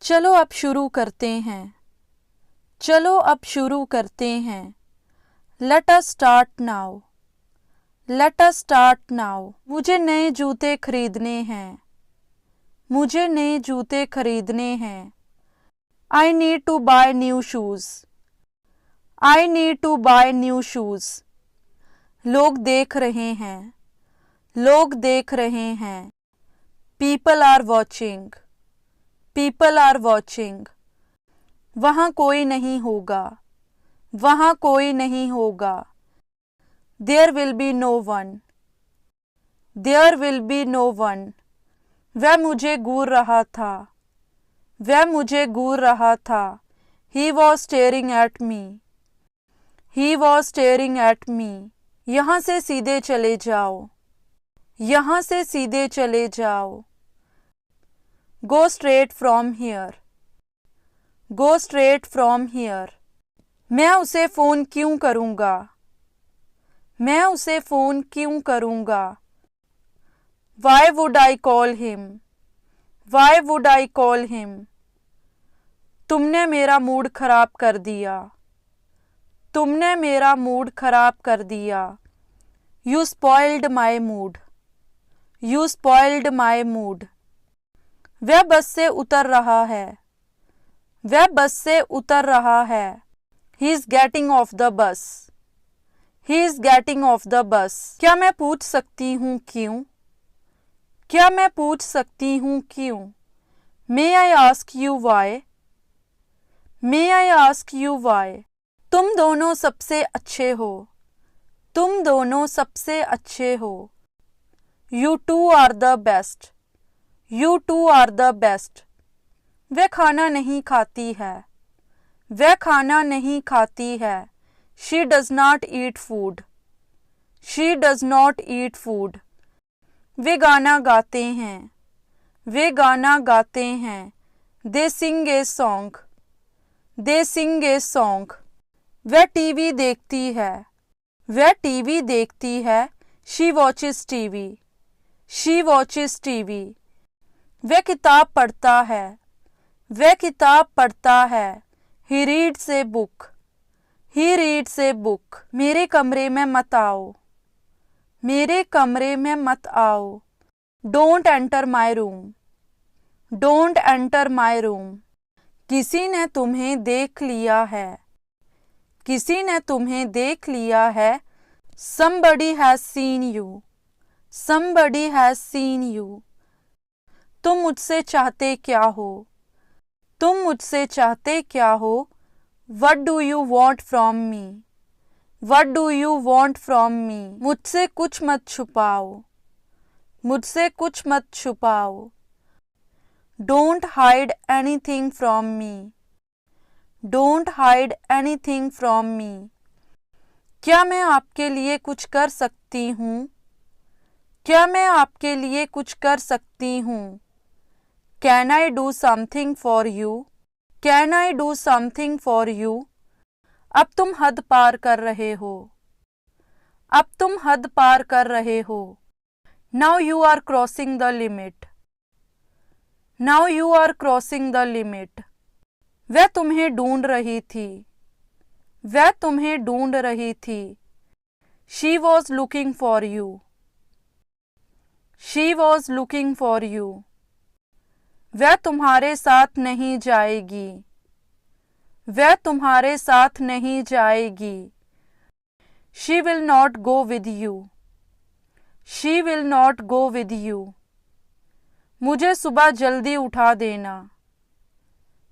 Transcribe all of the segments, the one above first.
चलो अब शुरू करते हैं। चलो अब शुरू करते हैं। Let us start now. Let us start now. मुझे नए जूते खरीदने हैं। मुझे नए जूते खरीदने हैं। I need to buy new shoes. I need to buy new shoes. लोग देख रहे हैं। लोग देख रहे हैं। People are watching. People are watching. वहाँ कोई नहीं होगा। वहाँ कोई नहीं होगा। There will be no one. There will be no one. वह मुझे घूर रहा था। वह मुझे घूर रहा था। He was staring at me. He was staring at me. यहाँ से सीधे चले जाओ। यहाँ से सीधे चले जाओ। Go straight from here. Go straight from here. मैं उसे फ़ोन क्यों करूँगा? मैं उसे फ़ोन क्यों करूँगा? Why would I call him? Why would I call him? तुमने मेरा मूड खराब कर दिया। तुमने मेरा मूड खराब कर दिया। You spoiled my mood. You spoiled my mood. वह बस से उतर रहा है। वह बस से उतर रहा है। He is getting off the bus. He is getting off the bus. क्या मैं पूछ सकती हूँ क्यों? क्या मैं पूछ सकती हूँ क्यों? May I ask you why? May I ask you why? तुम दोनों सबसे अच्छे हो। तुम दोनों सबसे अच्छे हो। You two are the best. You two are the best. वह खाना नहीं खाती है। वह खाना नहीं खाती है। She does not eat food. She does not eat food. वे गाना गाते हैं। वे गाना गाते हैं। They sing a song. They sing a song. वह टीवी देखती है। वह टीवी देखती है। She watches TV. She watches TV. वह किताब पढ़ता है। वह किताब पढ़ता है। He reads a book. He reads a book. मेरे कमरे में मत आओ। मेरे कमरे में मत आओ। Don't enter my room. Don't enter my room. किसी ने तुम्हें देख लिया है। किसी ने तुम्हें देख लिया है। Somebody has seen you. Somebody has seen you. तुम मुझसे चाहते क्या हो? तुम मुझसे चाहते क्या हो? What do you want from me? What do you want from me? मुझसे कुछ मत छुपाओ। मुझसे कुछ मत छुपाओ। Don't hide anything from me. Don't hide anything from me. क्या मैं आपके लिए कुछ कर सकती हूँ? क्या मैं आपके लिए कुछ कर सकती हूँ? Can I do something for you? Can I do something for you? अब तुम हद पार कर रहे हो। अब तुम हद पार कर रहे हो। Now you are crossing the limit. Now you are crossing the limit. वह तुम्हें ढूंढ रही थी। वह तुम्हें ढूंढ रही थी। She was looking for you. She was looking for you. वह तुम्हारे साथ नहीं जाएगी। वह तुम्हारे साथ नहीं जाएगी। She will not go with you. She will not go with you. मुझे सुबह जल्दी उठा देना।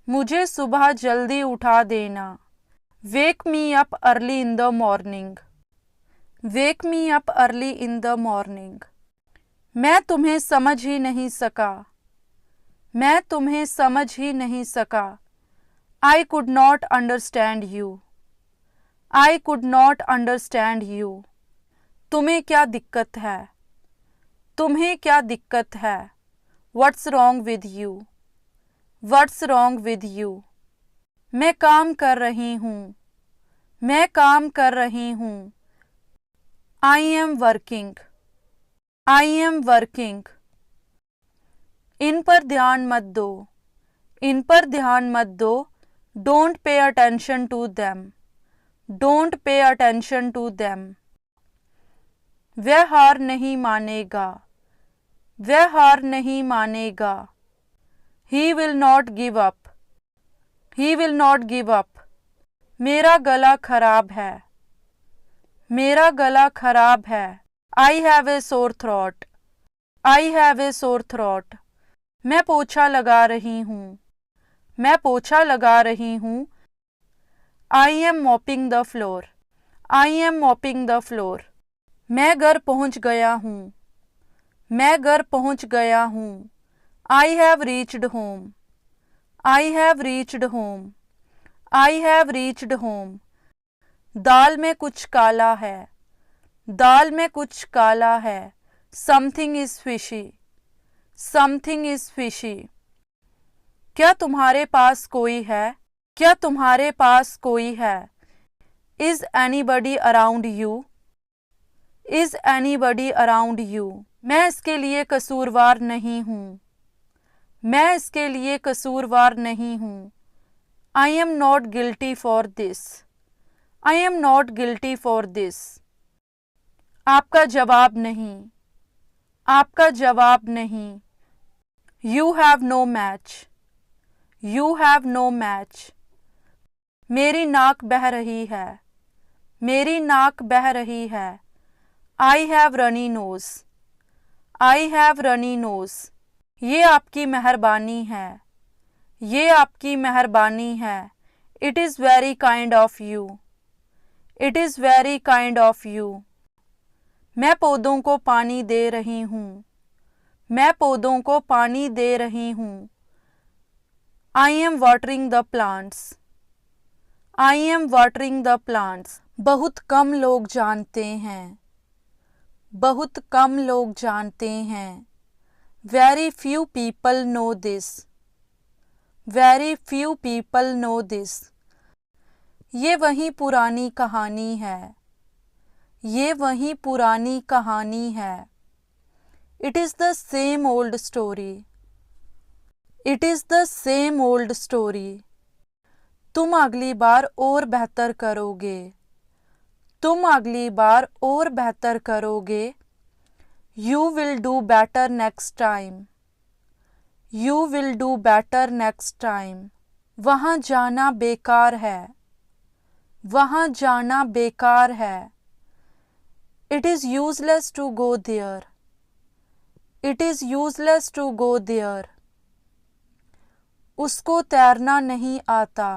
मुझे सुबह जल्दी उठा देना। Wake me up early in the morning. Wake me up early in the morning. मैं तुम्हें समझ ही नहीं सका। मैं तुम्हें समझ ही नहीं सका। I could not understand you. I could not understand you. तुम्हें क्या दिक्कत है? तुम्हें क्या दिक्कत है? What's wrong with you? What's wrong with you? मैं काम कर रही हूँ। मैं काम कर रही हूँ। I am working. I am working. इन पर ध्यान मत दो। इन पर ध्यान मत दो। Don't pay attention to them. Don't pay attention to them. वह हार नहीं मानेगा। वह हार नहीं मानेगा। He will not give up. He will not give up. मेरा गला खराब है। मेरा गला खराब है। I have a sore throat. I have a sore throat. मैं पोछा लगा रही हूँ। मैं पोछा लगा रही हूँ। I M mopping the floor. I am mopping the floor. मैं घर पहुँच गया हूँ। मैं घर पहुँच गया हूँ। I have reached home. I have reached home. I have reached home. दाल में कुछ काला है। दाल में कुछ काला है। Something is fishy. Something is fishy. क्या तुम्हारे पास कोई है? क्या तुम्हारे पास कोई है? Is anybody around you? Is anybody around you? मैं इसके लिए कसूरवार नहीं हूँ। मैं इसके लिए कसूरवार नहीं हूँ। I am not guilty for this. I am not guilty for this. आपका जवाब नहीं। आपका जवाब नहीं। You have no match. You have no match. मेरी नाक बह रही है। मेरी नाक बह रही है। I have runny nose. I have runny nose. ये आपकी मेहरबानी है। ये आपकी मेहरबानी है। It is very kind of you. It is very kind of you. मैं पौधों को पानी दे रही हूँ। मैं पौधों को पानी दे रही हूँ। I M watering the plants. I am watering the plants. बहुत कम लोग जानते हैं। बहुत कम लोग जानते हैं। Very few people know this. Very few people know this. ये वही पुरानी कहानी है। ये वही पुरानी कहानी है। It is the same old story. It is the same old story. तुम अगली बार और बेहतर करोगे। तुम अगली बार और बेहतर करोगे। You will do better next time. You will do better next time. वहाँ जाना बेकार है। वहाँ जाना बेकार है। It is useless to go there. It is useless to go there. उसको तैरना नहीं आता।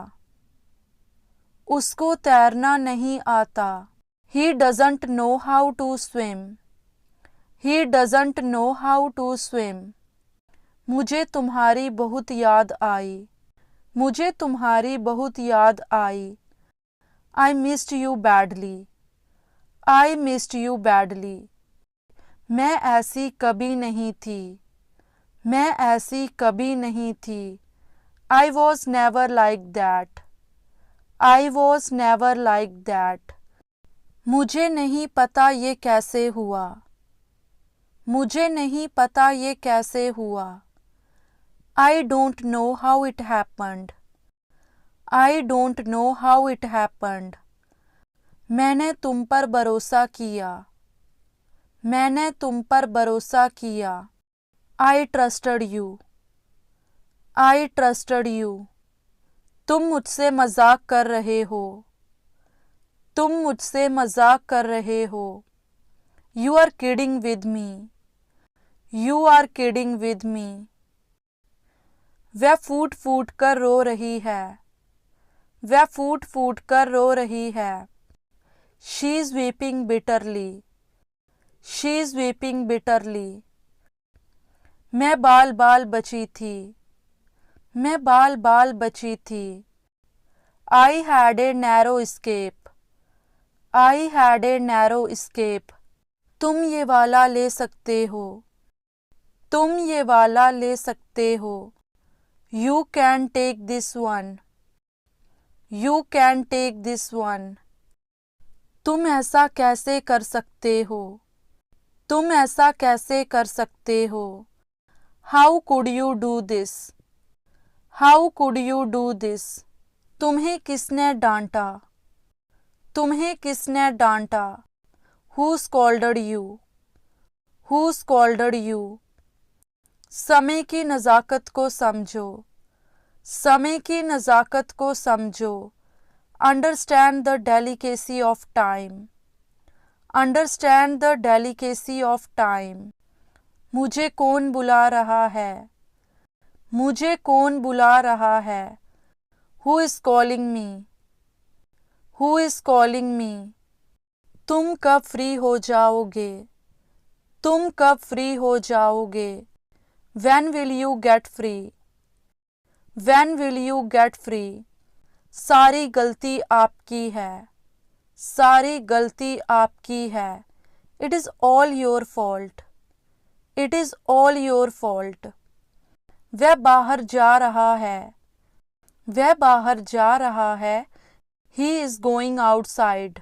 उसको तैरना नहीं आता। He doesn't know how to swim. He doesn't know how to swim. मुझे तुम्हारी बहुत याद आई। मुझे तुम्हारी बहुत याद आई। I missed you badly. I missed you badly. मैं ऐसी कभी नहीं थी। मैं ऐसी कभी नहीं थी। I was never like that. I was never like that. मुझे नहीं पता ये कैसे हुआ। मुझे नहीं पता ये कैसे हुआ। I don't know how it happened. I don't know how it happened. मैंने तुम पर भरोसा किया। मैंने तुम पर भरोसा किया। I trusted you. I trusted you. तुम मुझसे मजाक कर रहे हो। तुम मुझसे मजाक कर रहे हो। You are kidding with me. You are kidding with me. वह फूट फूट कर रो रही है। वह फूट फूट कर रो रही है। She is weeping bitterly. She is weeping bitterly. मैं बाल बाल बची थी। मैं बाल बाल बची थी। I had a narrow escape. I had a narrow escape. तुम ये वाला ले सकते हो। तुम ये वाला ले सकते हो। You can take this one. You can take this one. तुम ऐसा कैसे कर सकते हो। तुम ऐसा कैसे कर सकते हो। How could you do this. How could you do this? तुम्हें किसने डांटा? तुम्हें किसने डांटा? Who scolded you? Who scolded you? समय की नज़ाकत को समझो। समय की नज़ाकत को समझो। Understand the delicacy of time. Understand the delicacy of time. मुझे कौन बुला रहा है? मुझे कौन बुला रहा है? Who is calling me? Who is calling me? तुम कब फ्री हो जाओगे? तुम कब फ्री हो जाओगे? When will you get free? When will you get free? सारी गलती आपकी है। सारी गलती आपकी है। It is all your fault. It is all your fault. वह बाहर जा रहा है। वह बाहर जा रहा है। He is going outside.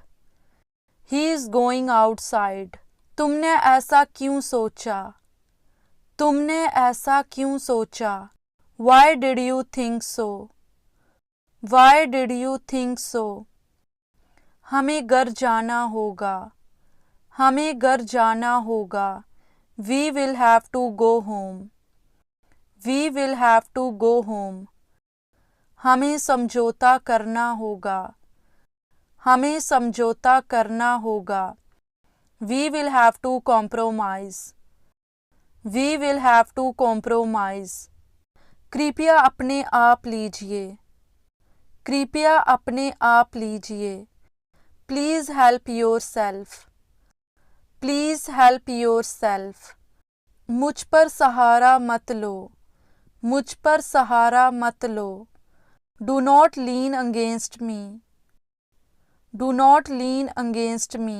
He is going outside. तुमने ऐसा क्यों सोचा? तुमने ऐसा क्यों सोचा? Why did you think so? Why did you think so? हमें घर जाना होगा। हमें घर जाना होगा। We will have to go home. We will have to go home. हमें समझौता करना होगा। हमें समझौता करना होगा। We will have to compromise. We will have to compromise. कृपया अपने आप लीजिए। कृपया अपने आप लीजिए। Please help yourself. Please help yourself. मुझ पर सहारा मत लो। मुझ पर सहारा मत लो। Do not lean against me. Do not lean against me.